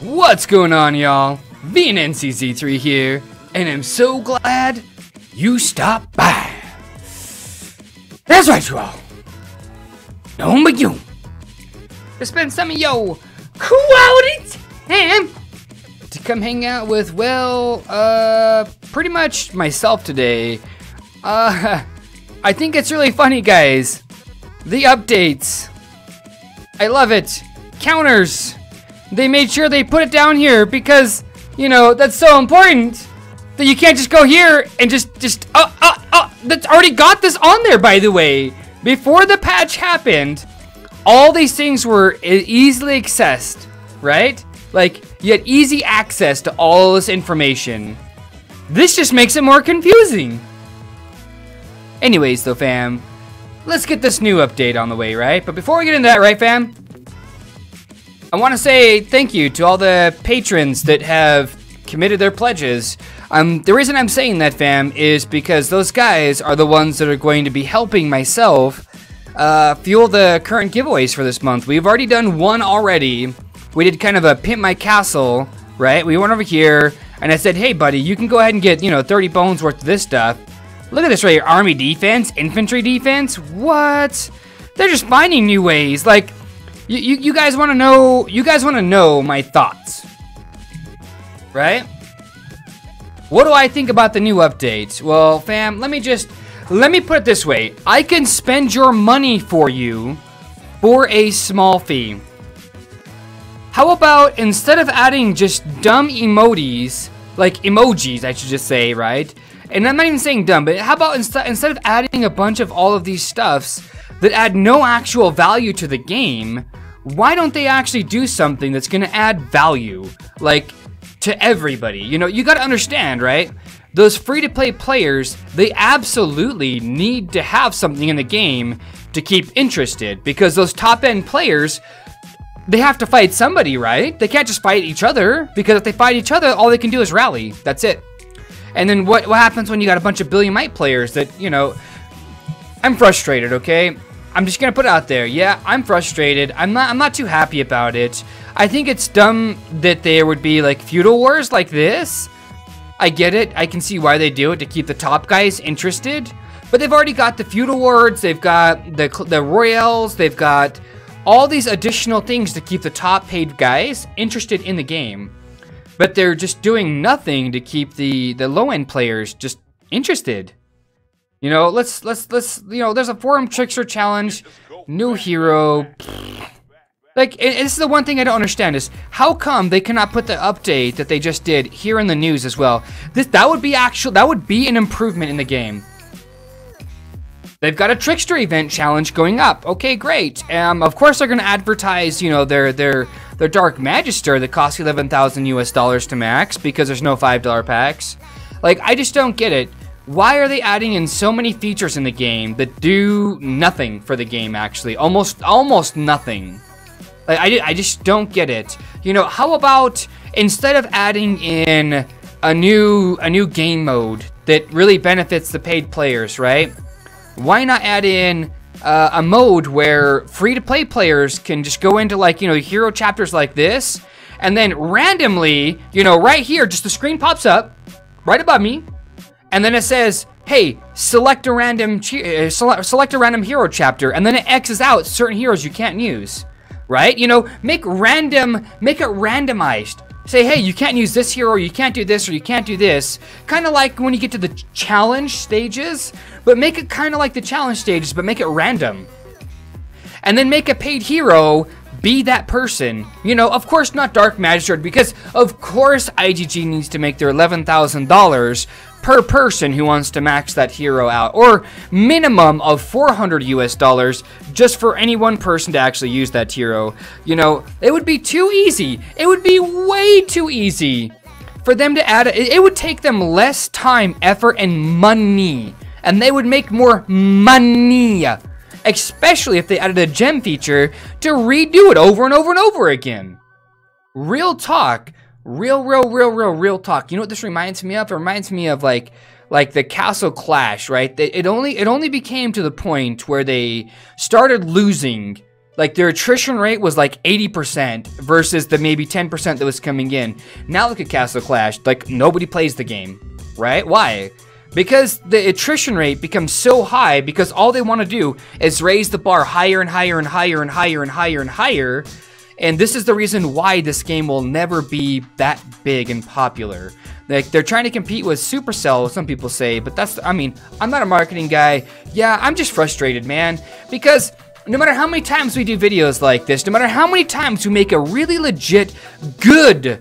What's going on, y'all? VNNCZ3 here, and I'm so glad you stopped by. That's right, you all. No, but you. To spend some of your quality time to come hang out with, well, pretty much myself today. I think it's really funny, guys. The updates. I love it. Counters. They made sure they put it down here because, you know, that's so important that you can't just go here and that's already got this on there, by the way. Before the patch happened, all these things were easily accessed, right? Like, you had easy access to all this information. This just makes it more confusing. Anyways, though, fam, let's get this new update on the way, right? But before we get into that, right, fam? I want to say thank you to all the patrons that have committed their pledges. The reason I'm saying that, fam, is because those guys are the ones that are going to be helping myself fuel the current giveaways for this month. We've already done one already. We did kind of a pimp my castle, right? We went over here, and I said, hey, buddy, you can go ahead and get, 30 bones worth of this stuff. Look at this right here, army defense, infantry defense. What? They're just finding new ways. Like, you guys want to know? You guys want to know my thoughts, right? What do I think about the new updates? Well, fam, let me put it this way. I can spend your money for you for a small fee. How about instead of adding just dumb emojis, like emojis, I should just say, right? And I'm not even saying dumb, but how about instead of adding a bunch of all of these stuffs that add no actual value to the game, why don't they actually do something that's going to add value, like, to everybody? You got to understand, right? Those free-to-play players, they absolutely need to have something in the game to keep interested, because those top-end players, they have to fight somebody, right? They can't just fight each other, because if they fight each other, all they can do is rally. That's it. And then what happens when you got a bunch of Billion Might players that, I'm frustrated, okay? I'm just gonna put it out there. Yeah, I'm frustrated. I'm not too happy about it. I think it's dumb that there would be like feudal wars like this. I get it. I can see why they do it, to keep the top guys interested. But they've already got the feudal wars. They've got the royals. They've got all these additional things to keep the top paid guys interested in the game. But they're just doing nothing to keep the low end players just interested. Let's there's a forum trickster challenge, new hero. Like, this is the one thing I don't understand is how come they cannot put the update that they just did here in the news as well? That would be an improvement in the game. They've got a trickster event challenge going up. Okay, great. Of course they're gonna advertise, their Dark Magister that costs $11,000 to max because there's no $5 packs. Like, I just don't get it. Why are they adding in so many features in the game that do nothing for the game, actually? Almost nothing. Like, I just don't get it. How about instead of adding in a new game mode that really benefits the paid players, right? Why not add in a mode where free-to-play players can just go into, like, hero chapters like this, and then randomly, right here, just the screen pops up right above me, and then it says, hey, select a random hero chapter, and then it X's out certain heroes you can't use, right? Make it randomized. Say, hey, you can't use this hero, or you can't do this, or you can't do this. Kind of like when you get to the challenge stages, but make it kind of like the challenge stages, but make it random. And then make a paid hero be that person. Of course not Dark Magister, because of course IGG needs to make their $11,000 per person who wants to max that hero out, or minimum of $400 just for any one person to actually use that hero. It would be too easy. It would be way too easy for them to add it would take them less time, effort, and money, and they would make more money, especially if they added a gem feature to redo it over and over and over again. Real talk. Real talk. You know what this reminds me of? It reminds me of like the Castle Clash, right? It only became to the point where they started losing Like, their attrition rate was like 80% versus the maybe 10% that was coming in. Now look at Castle Clash. Like, nobody plays the game, right? Why? Because the attrition rate becomes so high because all they want to do is raise the bar higher and higher and higher and higher and higher and higher. And this is the reason why this game will never be that big and popular. Like, they're trying to compete with Supercell, some people say, but that's, I mean, I'm not a marketing guy. Yeah, I'm just frustrated, man, because no matter how many times we do videos like this, no matter how many times we make a really legit, good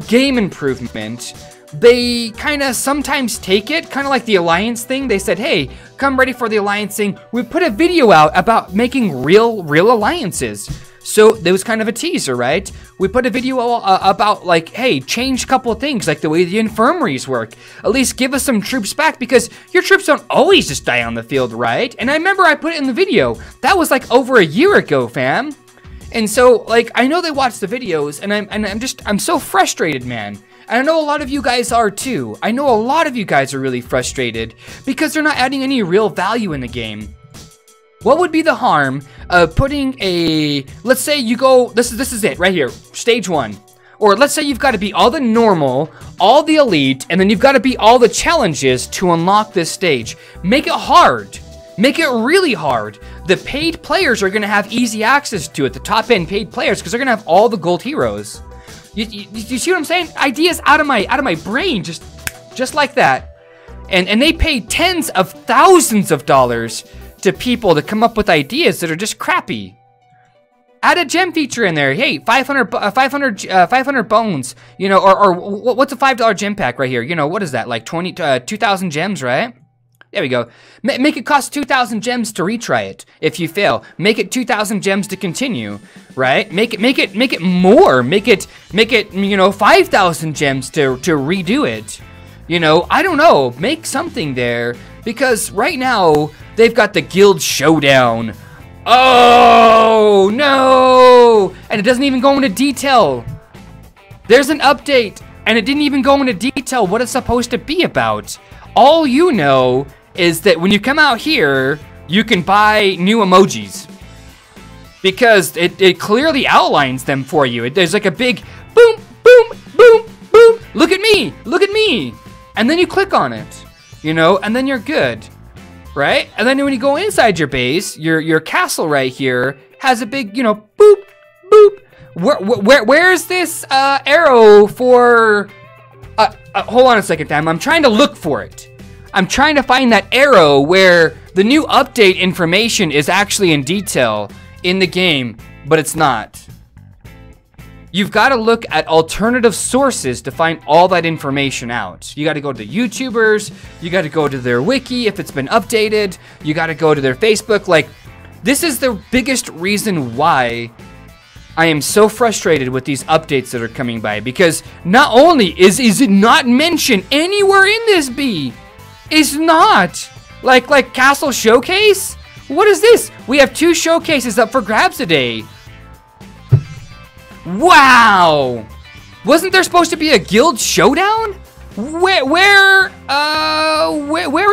game improvement, they kind of sometimes take it, kind of like the Alliance thing. They said, hey, come ready for the Alliance thing. We put a video out about making real alliances. So there was kind of a teaser, right? We put a video about like, hey, change a couple of things, like the way the infirmaries work. At least give us some troops back, because your troops don't always just die on the field, right? And I remember I put it in the video. That was like over a year ago, fam. And so, like, I know they watch the videos, and I'm so frustrated, man. And I know a lot of you guys are too. I know a lot of you guys are really frustrated because they're not adding any real value in the game. What would be the harm of putting a, let's say you go, this is it right here, stage 1. Or let's say you've got to beat all the normal, all the elite, and then you've got to beat all the challenges to unlock this stage. Make it hard. Make it really hard. The paid players are going to have easy access to it, the top end paid players, because they're going to have all the gold heroes. You see what I'm saying? Ideas out of my brain, just like that. And they pay tens of thousands of dollars to people to come up with ideas that are just crappy. Add a gem feature in there. Hey, 500 bones, you know, or what's a $5 gem pack right here? You know, what is that? Like 2,000 gems, right? There we go. Make it cost 2,000 gems to retry it. If you fail, make it 2,000 gems to continue, right? Make it more. Make it, you know, 5,000 gems to redo it. You know, I don't know. Make something there, because right now they've got the guild showdown. Oh no! And it doesn't even go into detail. There's an update, and it didn't even go into detail what it's supposed to be about. All you know is that when you come out here, you can buy new emojis, because it clearly outlines them for you. There's like a big boom, boom, boom, boom. Look at me, look at me. And then you click on it, you know, and then you're good, right? And then when you go inside your base, your castle right here has a big, you know, boop, boop. Where's this arrow for? Hold on a second, fam. I'm trying to look for it. I'm trying to find that arrow where the new update information is actually in detail in the game, but it's not. You've got to look at alternative sources to find all that information out. You got to go to YouTubers, you got to go to their wiki if it's been updated, you got to go to their Facebook. Like, this is the biggest reason why I am so frustrated with these updates that are coming by, because not only is it not mentioned anywhere in this bee, it's not. Like Castle Showcase? What is this? We have 2 showcases up for grabs today. Wow! Wasn't there supposed to be a guild showdown? Where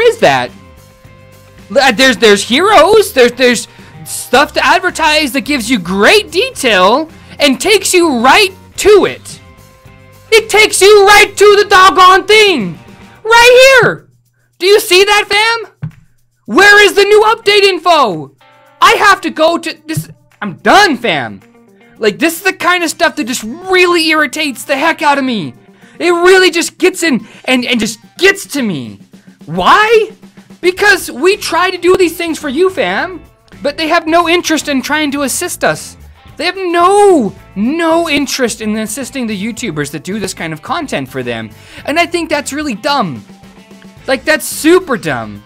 is that? There's heroes, there's stuff to advertise that gives you great detail and takes you right to it. It takes you right to the doggone thing. Right here. Do you see that, fam? Where is the new update info? I have to go to this. I'm done, fam. Like, this is the kind of stuff that just really irritates the heck out of me. It really just gets in and just gets to me. Why? Because we try to do these things for you, fam, but they have no interest in trying to assist us. They have no interest in assisting the YouTubers that do this kind of content for them. And I think that's really dumb. Like, that's super dumb.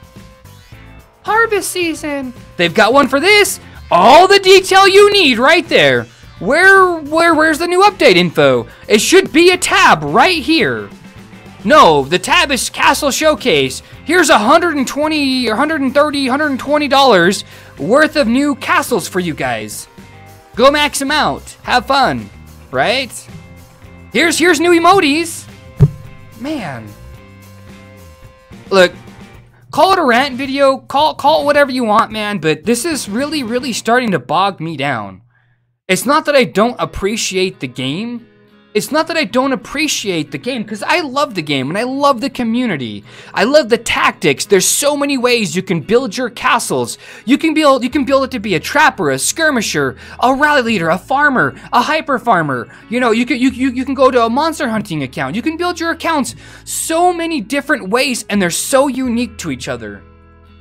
Harvest season. They've got one for this. All the detail you need right there. Where's the new update info? It should be a tab right here. No, the tab is Castle Showcase. Here's $120 or $130, $120 worth of new castles for you guys. Go max them out. Have fun, right? Here's new emojis. Man. Look, call it a rant video, call it whatever you want, man, but this is really starting to bog me down. It's not that I don't appreciate the game. It's not that I don't appreciate the game, because I love the game and I love the community. I love the tactics. There's so many ways you can build your castles. You can build it to be a trapper, a skirmisher, a rally leader, a farmer, a hyper farmer. You know, you can go to a monster hunting account. You can build your accounts so many different ways, and they're so unique to each other,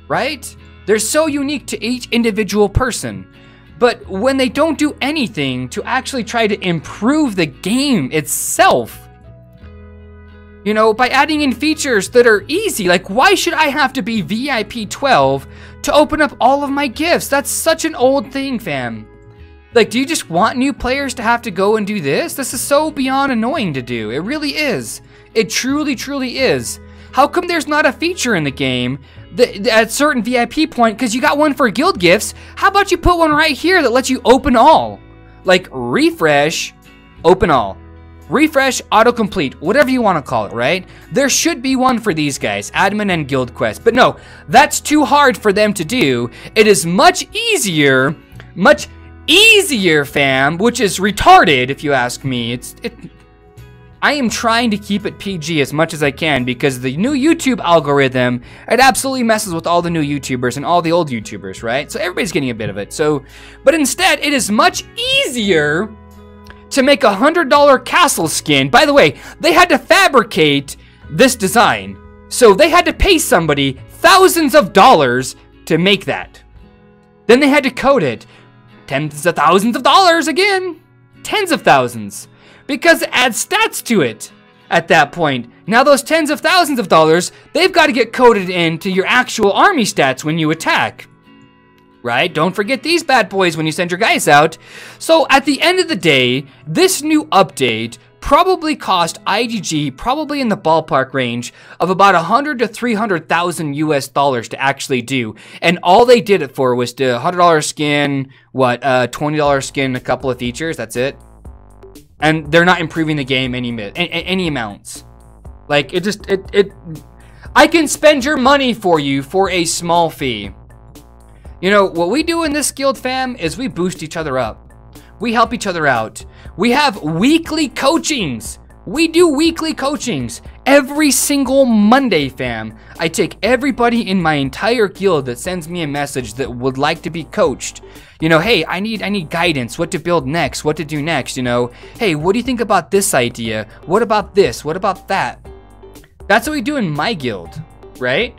right? They're so unique to each individual person. But when they don't do anything to actually try to improve the game itself, you know, by adding in features that are easy, like why should I have to be VIP 12 to open up all of my gifts? That's such an old thing, fam. Like, do you just want new players to have to go and do this? This is so beyond annoying to do. It really is. It truly is. How come there's not a feature in the game at certain VIP point, because you got one for guild gifts? How about you put one right here that lets you open all? Like refresh, open all. Refresh, autocomplete, whatever you want to call it, right? There should be one for these guys, admin and guild quest. But no, that's too hard for them to do. It is much easier, fam, which is retarded if you ask me. I am trying to keep it PG as much as I can, because the new YouTube algorithm, it absolutely messes with all the new YouTubers and all the old YouTubers, right? So everybody's getting a bit of it. So, but instead, it is much easier to make a $100 castle skin. By the way, they had to fabricate this design. So they had to pay somebody thousands of dollars to make that. Then they had to code it. Tens of thousands of dollars again. Tens of thousands. Because it adds stats to it at that point. Now those tens of thousands of dollars, they've got to get coded into your actual army stats when you attack. Right? Don't forget these bad boys when you send your guys out. So at the end of the day, this new update probably cost IGG probably in the ballpark range of about 100 to 300,000 US dollars to actually do. And all they did it for was the $100 skin, $20 skin, a couple of features, that's it. And they're not improving the game any amounts. Like, I can spend your money for you for a small fee. You know, what we do in this guild, fam, is we boost each other up. We help each other out. We have weekly coachings. We do weekly coachings every single Monday, fam. I take everybody in my entire guild that sends me a message that would like to be coached. You know, hey, I need guidance, what to build next, what to do next, you know. Hey, what do you think about this idea? What about this? What about that? That's what we do in my guild, right?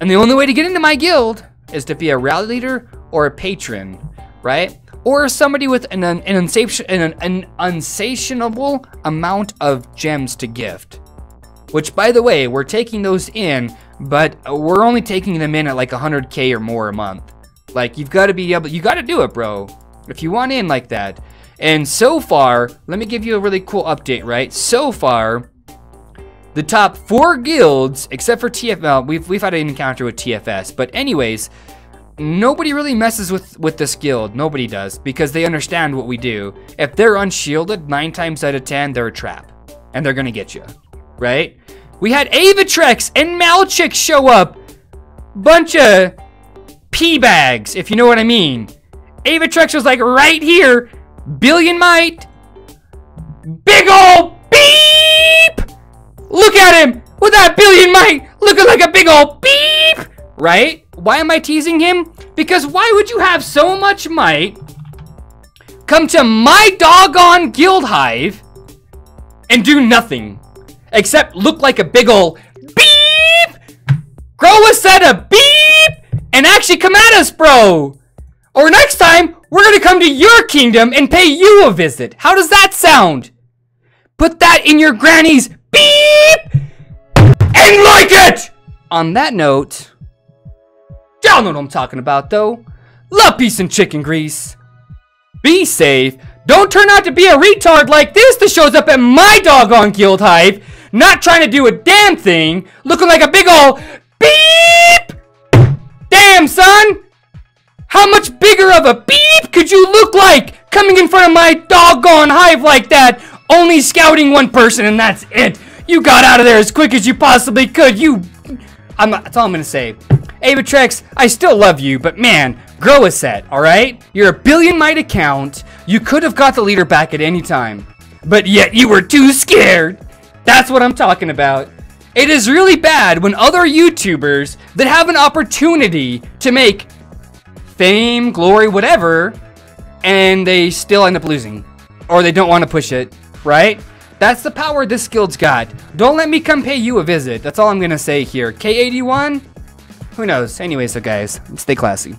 And the only way to get into my guild is to be a rally leader or a patron, right? Or somebody with an unsatiable amount of gems to gift. Which, by the way, we're taking those in, but we're only taking them in at like 100K or more a month. Like, you've got to be able, you got to do it, bro, if you want in like that. And so far, let me give you a really cool update, right? So far, the top 4 guilds, except for TFL, we've had an encounter with TFS, but anyways, nobody really messes with this guild. Nobody does, because they understand what we do. If they're unshielded, 9 times out of 10, they're a trap, and they're gonna get you, right? We had Avatrex and Malchik show up. Bunch of P-bags, if you know what I mean. Avatrex was like right here, billion might, big ol' beep. Look at him with that billion might, looking like a big ol' beep, right? Why am I teasing him? Because why would you have so much might come to my doggone guild hive and do nothing except look like a big ol' beep? Grow a set of beep and actually come at us, bro. Or next time, we're gonna come to your kingdom and pay you a visit. How does that sound? Put that in your granny's beep and like it! On that note, y'all know what I'm talking about though. Love, peace, and chicken grease. Be safe. Don't turn out to be a retard like this that shows up at my doggone guild hive, not trying to do a damn thing, looking like a big ol' beep! Damn, son! How much bigger of a beep could you look like coming in front of my doggone hive like that? Only scouting one person and that's it. You got out of there as quick as you possibly could. That's all I'm gonna say. Avatrex, I still love you, but man, grow a set, alright? You're a billion might account. You could have got the leader back at any time, but yet you were too scared. That's what I'm talking about. It is really bad when other YouTubers that have an opportunity to make fame, glory, whatever, and they still end up losing. Or they don't want to push it, right? That's the power this guild's got. Don't let me come pay you a visit. That's all I'm gonna say here. K81? Who knows? Anyway, so guys, stay classy.